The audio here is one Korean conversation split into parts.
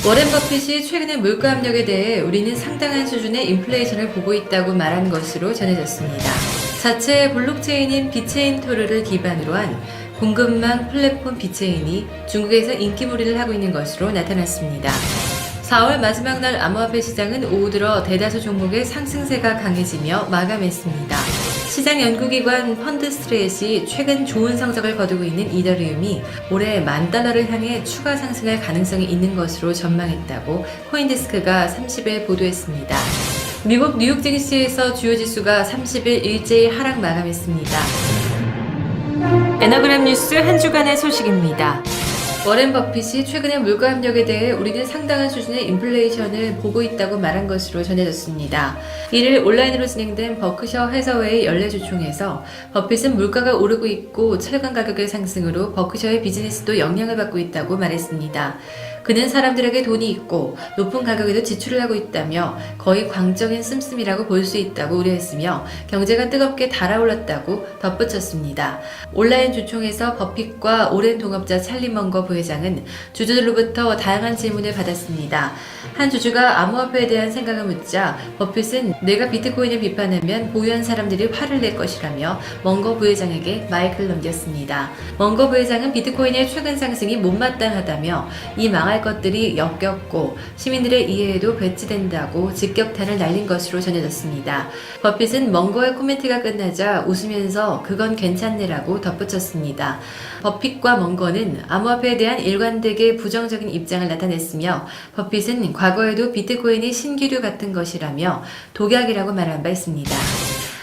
워렌 버핏이 최근의 물가 압력에 대해 우리는 상당한 수준의 인플레이션을 보고 있다고 말한 것으로 전해졌습니다. 자체 블록체인인 비체인 토르를 기반으로 한 공급망 플랫폼 비체인이 중국에서 인기몰이를 하고 있는 것으로 나타났습니다. 4월 마지막 날 암호화폐 시장은 오후 들어 대다수 종목의 상승세가 강해지며 마감했습니다. 시장 연구기관 펀드스트레잇이 최근 좋은 성적을 거두고 있는 이더리움이 올해 $10,000를 향해 추가 상승할 가능성이 있는 것으로 전망했다고 코인데스크가 30일 보도했습니다. 미국 뉴욕 증시에서 주요 지수가 30일 일제히 하락 마감했습니다. 에너그램 뉴스 한 주간의 소식입니다. 워렌 버핏이 최근의 물가 압력에 대해 우리는 상당한 수준의 인플레이션을 보고 있다고 말한 것으로 전해졌습니다. 이를 온라인으로 진행된 버크셔 해서웨이 연례주총에서 버핏은 물가가 오르고 있고 철강 가격의 상승으로 버크셔의 비즈니스도 영향을 받고 있다고 말했습니다. 그는 사람들에게 돈이 있고 높은 가격에도 지출을 하고 있다며 거의 광적인 씀씀이라고 볼 수 있다고 우려했으며 경제가 뜨겁게 달아올랐다고 덧붙였습니다. 온라인 주총에서 버핏과 오랜 동업자 찰리 먼거 부회장은 주주들로부터 다양한 질문을 받았습니다. 한 주주가 암호화폐에 대한 생각을 묻자 버핏은 내가 비트코인을 비판하면 보유한 사람들이 화를 낼 것이라며 먼거 부회장에게 마이크를 넘겼습니다. 먼거 부회장은 비트코인의 최근 상승이 못마땅하다며 이 망할 것들이 역겹고 시민들의 이해에도 배치된다고 직격탄을 날린 것으로 전해졌습니다. 버핏은 먼거의 코멘트가 끝나자 웃으면서 그건 괜찮네라고 덧붙였습니다. 버핏과 먼거는 암호화폐에 대한 일관되게 부정적인 입장을 나타냈으며 버핏은 과거에도 비트코인이 신기류 같은 것이라며 독약이라고 말한 바 있습니다.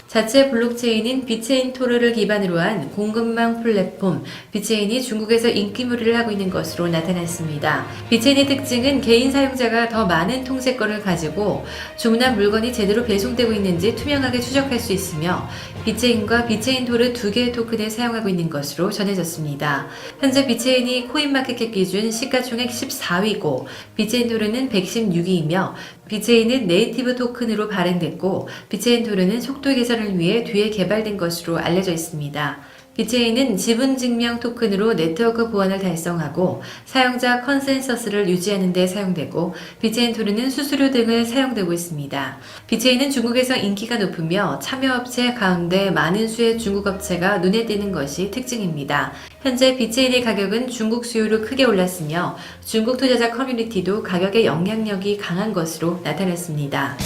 자체 블록체인인 비체인 토르를 기반으로 한 공급망 플랫폼 비체인이 중국에서 인기몰이를 하고 있는 것으로 나타났습니다. 비체인의 특징은 개인 사용자가 더 많은 통제권을 가지고 주문한 물건이 제대로 배송되고 있는지 투명하게 추적할 수 있으며 비체인과 비체인 토르 두 개의 토큰을 사용하고 있는 것으로 전해졌습니다. 현재 비체인이 코인마켓캡 기준 시가총액 14위고 비체인 토르는 116위이며 비체인은 네이티브 토큰으로 발행됐고 비체인 토르는 속도 개선을 위해 뒤에 개발된 것으로 알려져 있습니다. 비체인은 지분증명 토큰으로 네트워크 보안을 달성하고 사용자 컨센서스를 유지하는 데 사용되고 비체인 토르는 수수료 등을 사용되고 있습니다. 비체인은 중국에서 인기가 높으며 참여업체 가운데 많은 수의 중국 업체가 눈에 띄는 것이 특징입니다. 현재 비체인의 가격은 중국 수요로 크게 올랐으며 중국 투자자 커뮤니티도 가격의 영향력이 강한 것으로 나타났습니다.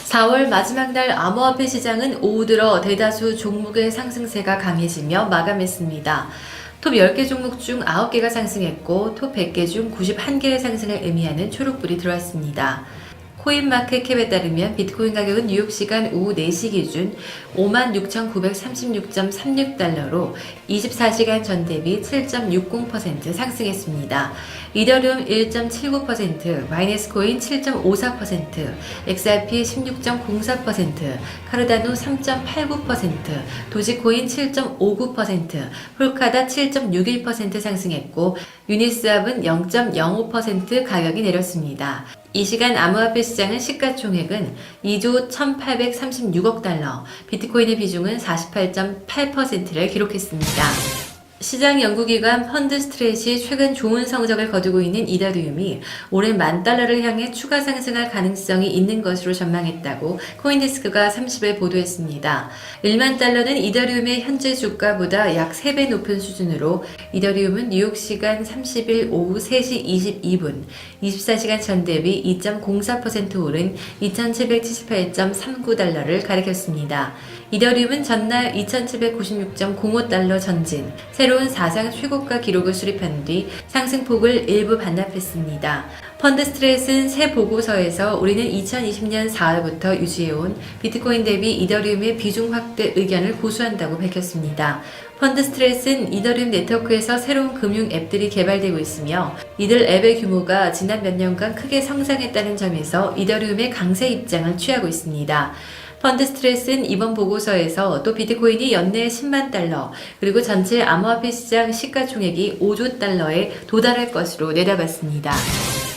4월 마지막 날 암호화폐 시장은 오후 들어 대다수 종목의 상승세가 강해지며 마감했습니다. 톱 10개 종목 중 9개가 상승했고 톱 100개 중 91개의 상승을 의미하는 초록불이 들어왔습니다. 코인마켓캡에 따르면 비트코인 가격은 뉴욕 시간 오후 4시 기준 56,936.36달러로 24시간 전 대비 7.60% 상승했습니다. 이더리움 1.79%, 바이낸스코인 7.54%, XRP 16.04%, 카르다노 3.89%, 도지코인 7.59%, 폴카다 7.61% 상승했고 유니스왑은 0.05% 가격이 내렸습니다. 이 시간 암호화폐 시장은 시가총액은 2조 1,836억 달러, 비트코인의 비중은 48.8%를 기록했습니다. 시장 연구기관 펀드스트레잇이 최근 좋은 성적을 거두고 있는 이더리움이 올해 $10,000를 향해 추가 상승할 가능성이 있는 것으로 전망했다고 코인데스크가 30일 보도했습니다. $10,000,000는 이더리움의 현재 주가보다 약 3배 높은 수준으로 이더리움은 뉴욕 시간 30일 오후 3시 22분 24시간 전 대비 2.04% 오른 2,778.39달러를 가리켰습니다. 이더리움은 전날 2,796.05달러 전진, 새로운 사상 최고가 기록을 수립한 뒤 상승폭을 일부 반납했습니다. 펀드스트레잇은 새 보고서에서 우리는 2020년 4월부터 유지해온 비트코인 대비 이더리움의 비중 확대 의견을 고수한다고 밝혔습니다. 펀드스트레잇은 이더리움 네트워크에서 새로운 금융 앱들이 개발되고 있으며 이들 앱의 규모가 지난 몇 년간 크게 성장했다는 점에서 이더리움의 강세 입장을 취하고 있습니다. 펀드스트레잇은 이번 보고서에서 또 비트코인이 연내 10만 달러 그리고 전체 암호화폐 시장 시가총액이 5조 달러에 도달할 것으로 내다봤습니다.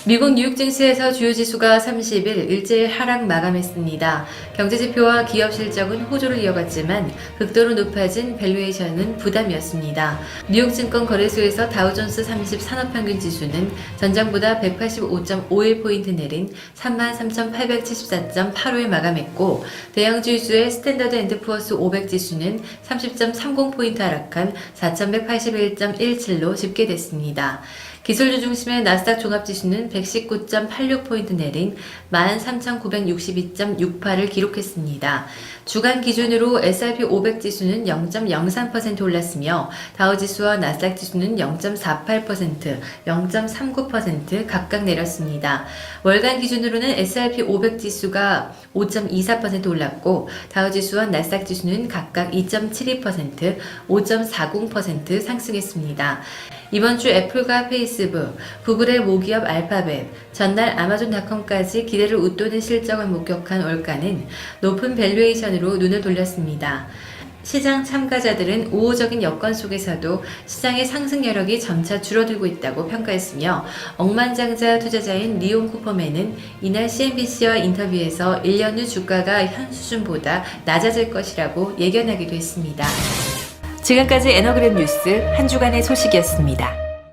미국 뉴욕 증시에서 주요 지수가 30일 일제히 하락 마감했습니다. 경제지표와 기업 실적은 호조를 이어갔지만 극도로 높아진 밸류에이션은 부담이었습니다. 뉴욕 증권거래소에서 다우존스 30 산업평균 지수는 전장보다 185.51포인트 내린 33,874.85에 마감했고, 대형 지수의 스탠더드 앤드 푸어스 500 지수는 30.30포인트 하락한 4,181.17로 집계됐습니다. 기술주 중심의 나스닥 종합지수는 119.86포인트 내린 13,962.68을 기록했습니다. 주간 기준으로 S&P 500 지수는 0.03% 올랐으며 다우지수와 나스닥 지수는 0.48%, 0.39% 각각 내렸습니다. 월간 기준으로는 S&P 500 지수가 5.24% 올랐고 다우지수와 나스닥 지수는 각각 2.72%, 5.40% 상승했습니다. 이번 주 애플과 페이스북, 구글의 모기업 알파벳, 전날 아마존닷컴까지 기대를 웃도는 실적을 목격한 월가는 높은 밸류에이션으로 눈을 돌렸습니다. 시장 참가자들은 우호적인 여건 속에서도 시장의 상승 여력이 점차 줄어들고 있다고 평가했으며, 억만장자 투자자인 리온 쿠퍼맨은 이날 CNBC와 인터뷰에서 1년 후 주가가 현 수준보다 낮아질 것이라고 예견하기도 했습니다. 지금까지 에너그램 뉴스 한 주간의 소식이었습니다.